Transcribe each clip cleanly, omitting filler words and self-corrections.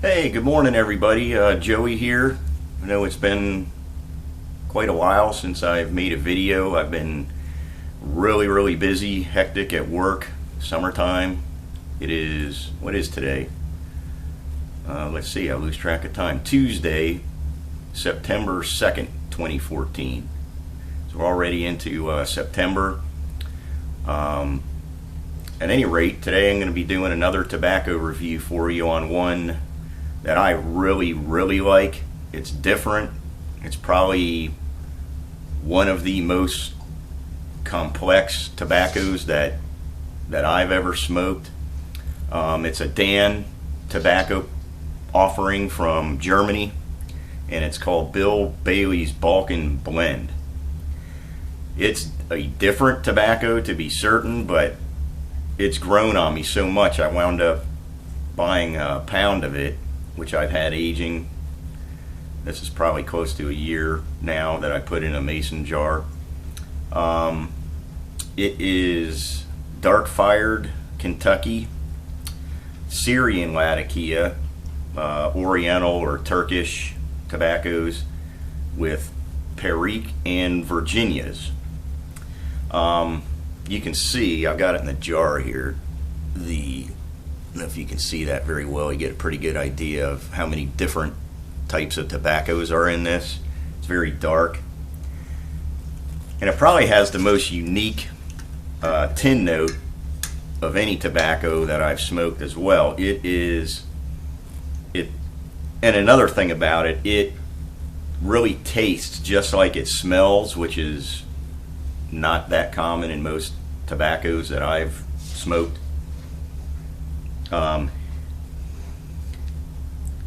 Hey, good morning everybody. Joey here. I know it's been quite a while since I've made a video. I've been really busy, hectic at work, summertime. What is today? Let's see, I lose track of time. Tuesday, September 2nd, 2014. So we're already into September. At any rate, today I'm going to be doing another tobacco review for you on one that I really like. It's different. It's probably one of the most complex tobaccos that I've ever smoked. It's a Dan tobacco offering from Germany, and it's called Bill Bailey's Balkan Blend. It's a different tobacco, to be certain, but it's grown on me so much I wound up buying a pound of it, which I've had aging. This is probably close to a year now that I put in a mason jar. It is dark fired Kentucky, Syrian Latakia, Oriental or Turkish tobaccos with Perique and Virginias. You can see I've got it in the jar here. I don't know if you can see that very well. You get a pretty good idea of how many different types of tobaccos are in this. It's very dark, and it probably has the most unique tin note of any tobacco that I've smoked as well. And another thing about it, it really tastes just like it smells, which is not that common in most tobaccos that I've smoked.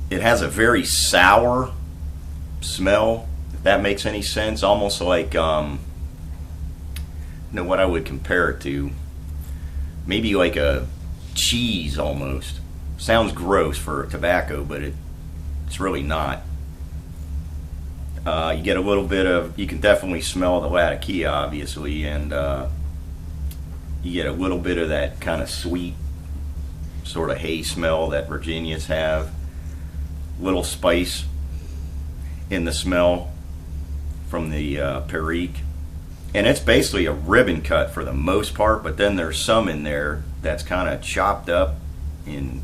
It has a very sour smell, if that makes any sense. Almost like, what I would compare it to. Maybe like a cheese almost. Sounds gross for a tobacco, but it's really not. You get a little bit of, you can definitely smell the Latakia, obviously, and you get a little bit of that kind of sweet sort of hay smell that Virginias have. Little spice in the smell from the Perique. And it's basically a ribbon cut for the most part, but then there's some in there that's kind of chopped up in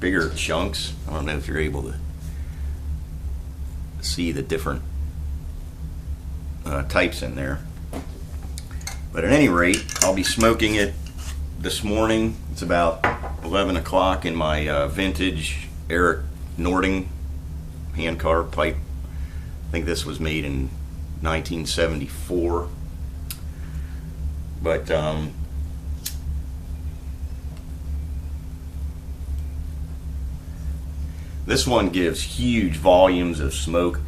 bigger chunks. I don't know if you're able to see the different types in there. But at any rate, I'll be smoking it this morning. It's about 11 o'clock in my vintage Eric Nording handcarved pipe. I think this was made in 1974. But this one gives huge volumes of smoke.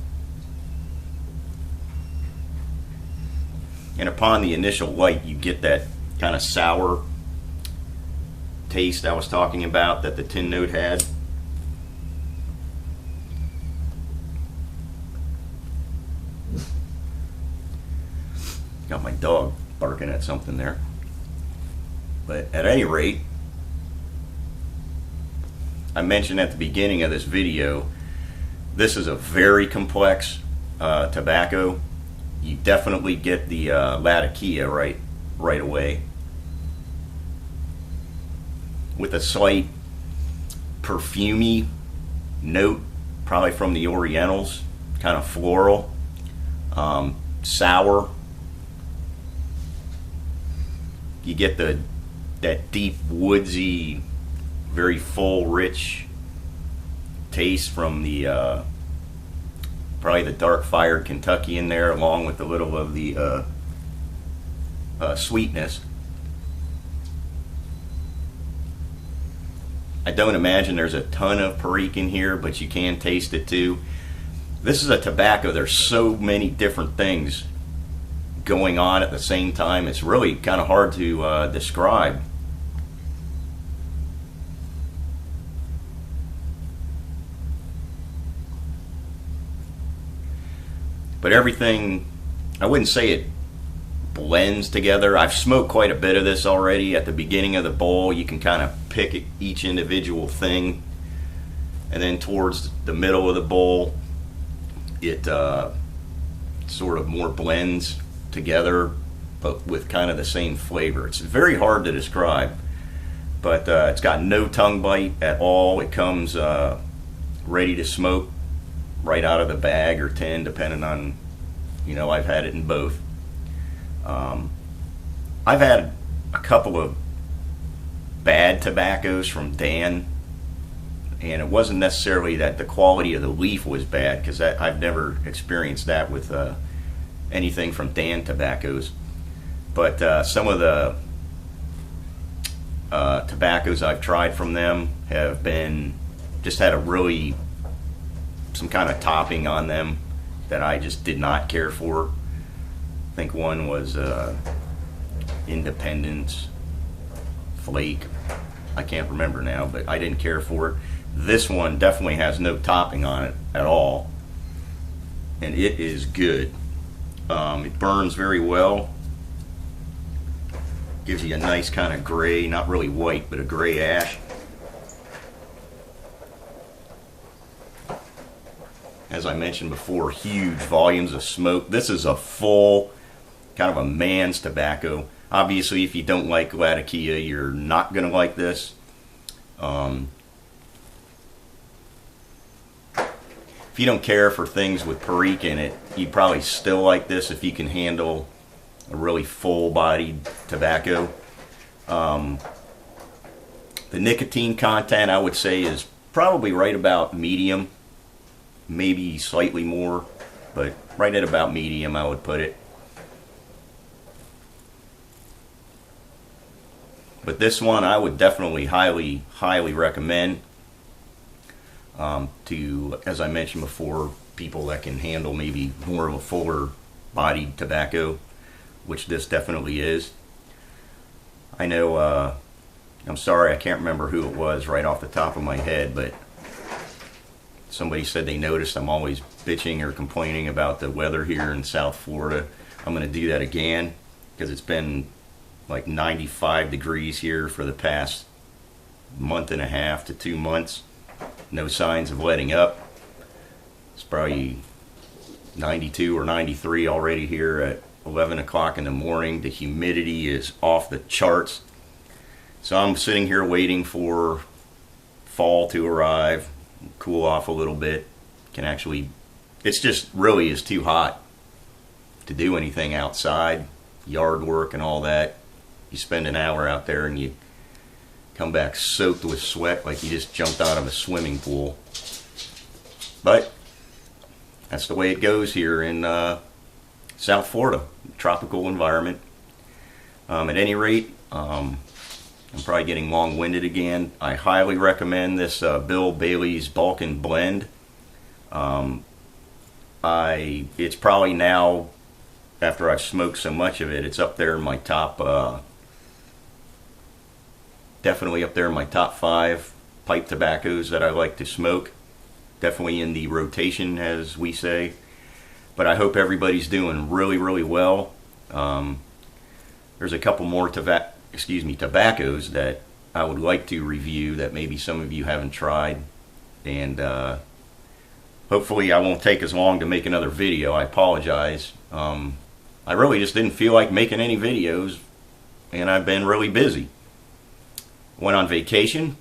And upon the initial light, you get that kind of sour taste I was talking about that the tin note had. Got my dog barking at something there. But at any rate, I mentioned at the beginning of this video, this is a very complex tobacco. You definitely get the Latakia right away, with a slight perfumey note, probably from the Orientals, kind of floral, sour. You get that deep woodsy, very full, rich taste from the probably the dark fired Kentucky in there, along with a little of the sweetness. I don't imagine there's a ton of Perique in here, but you can taste it too. This is a tobacco, there's so many different things going on at the same time. It's really kind of hard to describe. But everything, I wouldn't say it blends together. I've smoked quite a bit of this already. At the beginning of the bowl, you can kind of pick each individual thing and then towards the middle of the bowl, it sort of more blends together, but with kind of the same flavor. It's very hard to describe, but it's got no tongue bite at all. It comes ready to smoke right out of the bag or tin, depending on, you know, I've had it in both. I've had a couple of bad tobaccos from Dan, and it wasn't necessarily that the quality of the leaf was bad, because I've never experienced that with anything from Dan tobaccos. But some of the tobaccos I've tried from them have been just had some kind of topping on them that I just did not care for. I think one was Independence Flake. I can't remember now, but I didn't care for it. This one definitely has no topping on it at all, and it is good. It burns very well. Gives you a nice kind of gray, not really white, but a gray ash. As I mentioned before, huge volumes of smoke. This is a full, kind of a man's tobacco. Obviously, if you don't like Latakia, you're not going to like this. If you don't care for things with perique in it, you'd probably still like this if you can handle a really full-bodied tobacco. The nicotine content, I would say, is probably right about medium, maybe slightly more, but right at about medium, I would put it. But this one I would definitely highly recommend to, as I mentioned before, people that can handle maybe more of a fuller bodied tobacco, which this definitely is. I know, I'm sorry, I can't remember who it was right off the top of my head, but somebody said they noticed I'm always bitching or complaining about the weather here in South Florida. I'm going to do that again, because it's been like 95 degrees here for the past month and a half to 2 months. No signs of letting up. It's probably 92 or 93 already here at 11 o'clock in the morning. The humidity is off the charts. So I'm sitting here waiting for fall to arrive, cool off a little bit. Can actually, it's just really is too hot to do anything outside, yard work and all that. You spend an hour out there and you come back soaked with sweat like you just jumped out of a swimming pool. But that's the way it goes here in South Florida, tropical environment. At any rate, I'm probably getting long-winded again. I highly recommend this Bill Bailey's Balkan blend. It's probably now, after I've smoked so much of it, it's up there in my top, definitely up there in my top 5 pipe tobaccos that I like to smoke. Definitely in the rotation, as we say. But I hope everybody's doing really well. There's a couple more tobaccos that I would like to review that maybe some of you haven't tried, and hopefully I won't take as long to make another video. I apologize. I really just didn't feel like making any videos, and I've been really busy. Went on vacation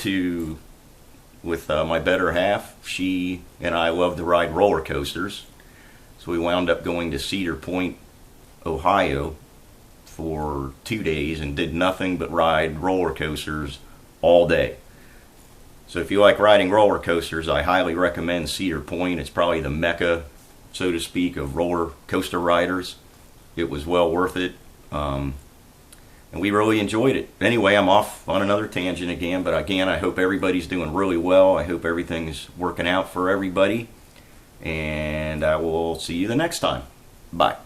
with my better half. She and I love to ride roller coasters, so we wound up going to Cedar Point, Ohio for 2 days and did nothing but ride roller coasters all day. So if you like riding roller coasters, I highly recommend Cedar Point. It's probably the mecca, so to speak, of roller coaster riders. It was well worth it, and we really enjoyed it. Anyway, I'm off on another tangent again, but again, I hope everybody's doing really well. I hope everything's working out for everybody, and I will see you the next time. Bye.